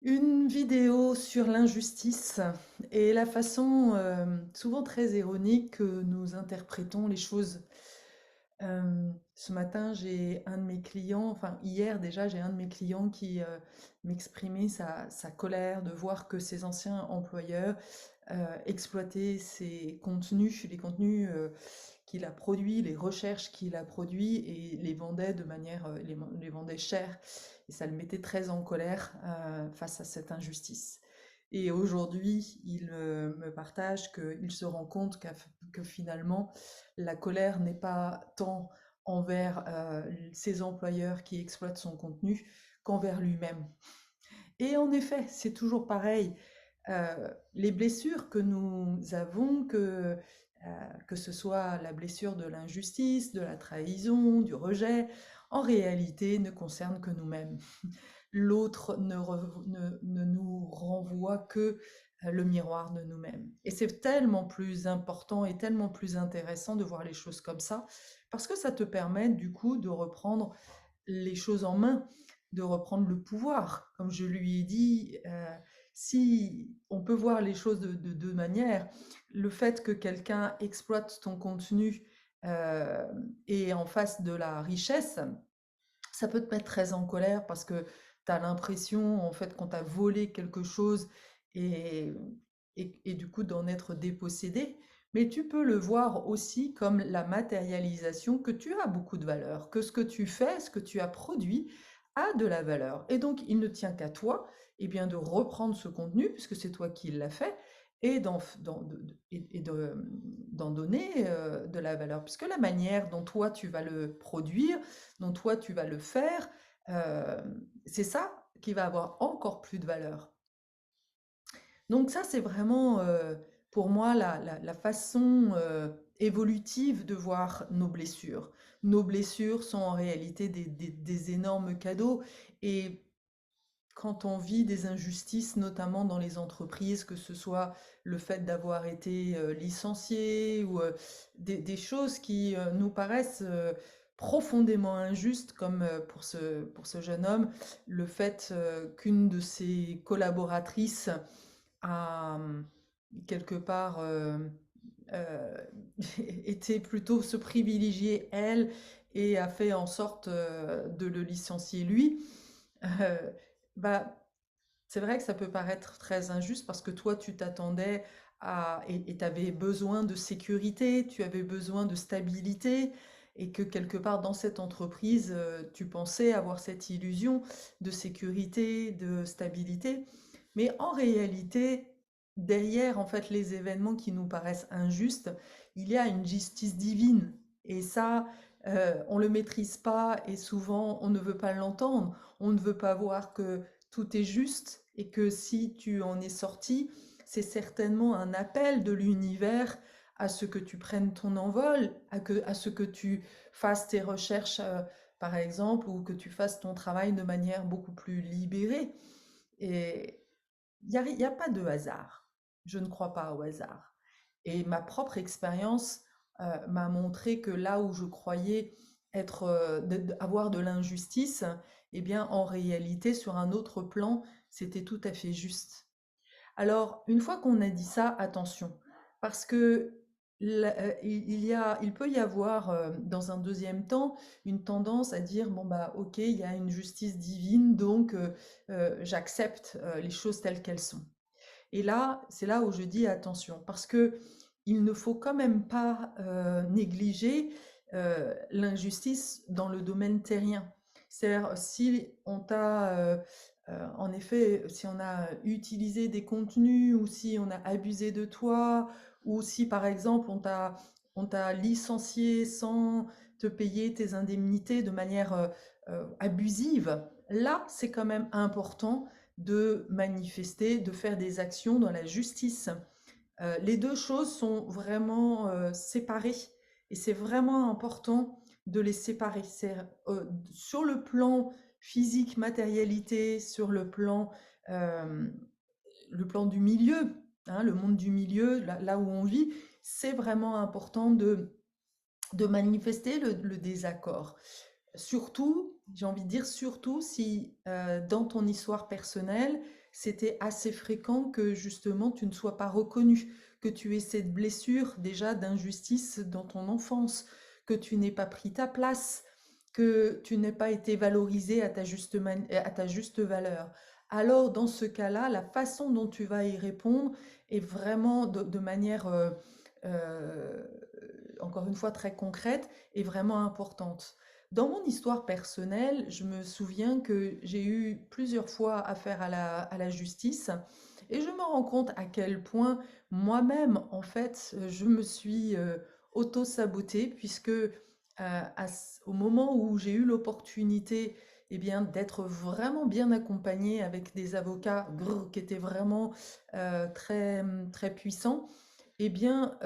Une vidéo sur l'injustice et la façon souvent très ironique que nous interprétons les choses. Ce matin, j'ai un de mes clients, enfin hier déjà, j'ai un de mes clients qui m'exprimait sa colère de voir que ses anciens employeurs exploitaient ses contenus, les contenus qu'il a produits, les recherches qu'il a produits et les vendait de manière, les vendait cher. Et ça le mettait très en colère face à cette injustice. Et aujourd'hui, il me partage qu'il se rend compte que finalement, la colère n'est pas tant envers ses employeurs qui exploitent son contenu qu'envers lui-même. Et en effet, c'est toujours pareil. Les blessures que nous avons, que ce soit la blessure de l'injustice, de la trahison, du rejet, en réalité ne concernent que nous-mêmes. L'autre ne nous renvoie que le miroir de nous-mêmes. Et c'est tellement plus important et tellement plus intéressant de voir les choses comme ça, parce que ça te permet du coup de reprendre les choses en main, de reprendre le pouvoir. Comme je lui ai dit, si on peut voir les choses de deux manières, le fait que quelqu'un exploite ton contenu et en face de la richesse, ça peut te mettre très en colère parce que tu as l'impression en fait qu'on t'a volé quelque chose et, et du coup d'en être dépossédé. Mais tu peux le voir aussi comme la matérialisation que tu as beaucoup de valeur, que ce que tu fais, ce que tu as produit a de la valeur. Et donc il ne tient qu'à toi eh bien, de reprendre ce contenu, puisque c'est toi qui l'as fait, et d'en donner de la valeur. Puisque la manière dont toi tu vas le produire, dont toi tu vas le faire, euh, c'est ça qui va avoir encore plus de valeur. Donc ça, c'est vraiment pour moi la façon évolutive de voir nos blessures. Nos blessures sont en réalité des énormes cadeaux et quand on vit des injustices, notamment dans les entreprises, que ce soit le fait d'avoir été licencié ou des choses qui nous paraissent profondément injustes, comme pour ce jeune homme, le fait qu'une de ses collaboratrices a quelque part euh, été plutôt se privilégier elle et a fait en sorte de le licencier lui. Euh, bah, c'est vrai que ça peut paraître très injuste parce que toi, tu t'attendais à et tu avais besoin de sécurité, tu avais besoin de stabilité et que quelque part dans cette entreprise, tu pensais avoir cette illusion de sécurité, de stabilité. Mais en réalité, derrière en fait les événements qui nous paraissent injustes, il y a une justice divine. Et ça, on ne le maîtrise pas et souvent on ne veut pas l'entendre. On ne veut pas voir que tout est juste et que si tu en es sorti, c'est certainement un appel de l'univers à ce que tu prennes ton envol, à ce que tu fasses tes recherches, par exemple, ou que tu fasses ton travail de manière beaucoup plus libérée. Et il y a pas de hasard. Je ne crois pas au hasard. Et ma propre expérience m'a montré que là où je croyais être, avoir de l'injustice, eh bien, en réalité, sur un autre plan, c'était tout à fait juste. Alors, une fois qu'on a dit ça, attention, parce que il peut y avoir, dans un deuxième temps, une tendance à dire, bon, bah, ok, il y a une justice divine, donc j'accepte les choses telles qu'elles sont. Et là, c'est là où je dis attention, parce que il ne faut quand même pas négliger l'injustice dans le domaine terrien. C'est-à-dire, si on t'a, en effet, si on a utilisé des contenus ou si on a abusé de toi, ou si par exemple on t'a licencié sans te payer tes indemnités de manière abusive, là, c'est quand même important de manifester, de faire des actions dans la justice. Les deux choses sont vraiment séparées et c'est vraiment important de les séparer. C'est sur le plan physique, matérialité, sur euh, le plan du milieu, hein, le monde du milieu, là où on vit, c'est vraiment important de manifester le désaccord. Surtout, j'ai envie de dire surtout si dans ton histoire personnelle, c'était assez fréquent que justement tu ne sois pas reconnu, que tu aies cette blessure déjà d'injustice dans ton enfance, que tu n'aies pas pris ta place, que tu n'aies pas été valorisé à ta juste valeur. Alors dans ce cas-là, la façon dont tu vas y répondre est vraiment de manière, euh, encore une fois très concrète, est vraiment importante. Dans mon histoire personnelle, je me souviens que j'ai eu plusieurs fois affaire à la justice et je me rends compte à quel point moi-même, en fait, je me suis auto-sabotée puisque au moment où j'ai eu l'opportunité eh bien, d'être vraiment bien accompagnée avec des avocats qui étaient vraiment très, très puissants, eh bien,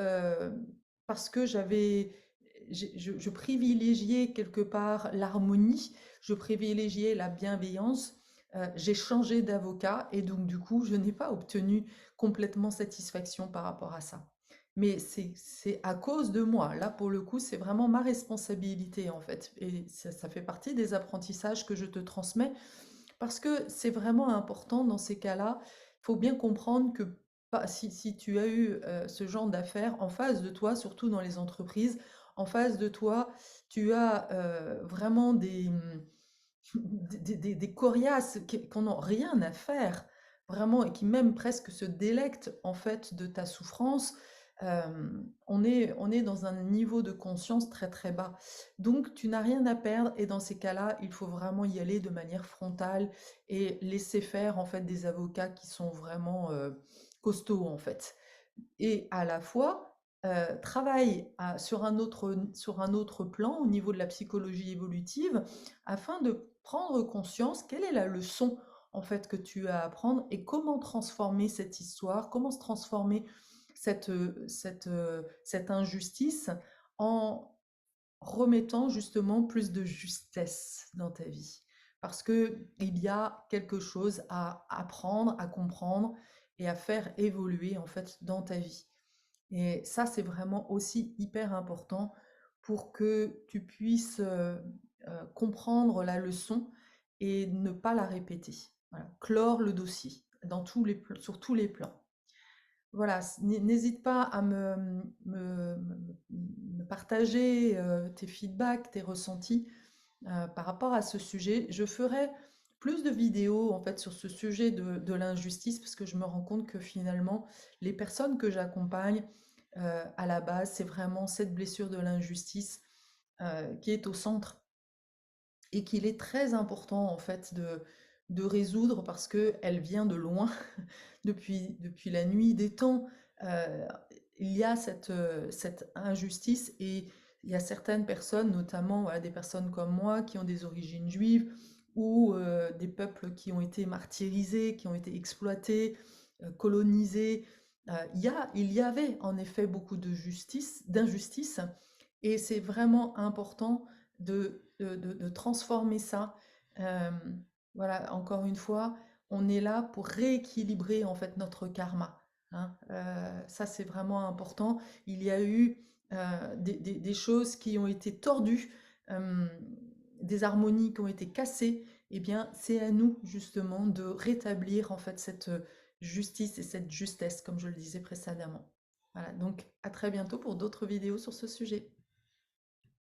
parce que je privilégiais quelque part l'harmonie, je privilégiais la bienveillance, j'ai changé d'avocat et donc du coup, je n'ai pas obtenu complètement satisfaction par rapport à ça. Mais c'est à cause de moi. Là, pour le coup, c'est vraiment ma responsabilité en fait. Et ça fait partie des apprentissages que je te transmets parce que c'est vraiment important dans ces cas-là. Il faut bien comprendre que si tu as eu ce genre d'affaires en face de toi, surtout dans les entreprises, en face de toi, tu as vraiment des coriaces qui n'ont rien à faire, vraiment, et qui même presque se délectent en fait de ta souffrance. On est dans un niveau de conscience très très bas. Donc tu n'as rien à perdre et dans ces cas-là, il faut vraiment y aller de manière frontale et laisser faire en fait des avocats qui sont vraiment costauds en fait. Et à la fois, travaille sur un autre plan au niveau de la psychologie évolutive afin de prendre conscience quelle est la leçon en fait que tu as à apprendre et comment transformer cette histoire, comment se transformer cette injustice en remettant justement plus de justesse dans ta vie. Parce que il y a quelque chose à apprendre, à comprendre et à faire évoluer en fait dans ta vie. Et ça, c'est vraiment aussi hyper important pour que tu puisses comprendre la leçon et ne pas la répéter. Voilà. Clore le dossier sur tous les plans. Voilà, n'hésite pas à me partager tes feedbacks, tes ressentis par rapport à ce sujet. Je ferai plus de vidéos en fait sur ce sujet de l'injustice parce que je me rends compte que finalement, les personnes que j'accompagne à la base, c'est vraiment cette blessure de l'injustice qui est au centre et qu'il est très important en fait de résoudre parce qu'elle vient de loin, depuis la nuit des temps. euh, il y a cette injustice et il y a certaines personnes, notamment voilà, des personnes comme moi, qui ont des origines juives ou des peuples qui ont été martyrisés, qui ont été exploités, colonisés. Il y avait en effet beaucoup d'injustice, et c'est vraiment important de transformer ça. Euh, voilà, encore une fois, on est là pour rééquilibrer en fait notre karma, hein. Ça, c'est vraiment important. Il y a eu des choses qui ont été tordues, euh, des harmonies qui ont été cassées. Eh bien, c'est à nous justement de rétablir en fait cette justice et cette justesse, comme je le disais précédemment. Voilà, donc à très bientôt pour d'autres vidéos sur ce sujet.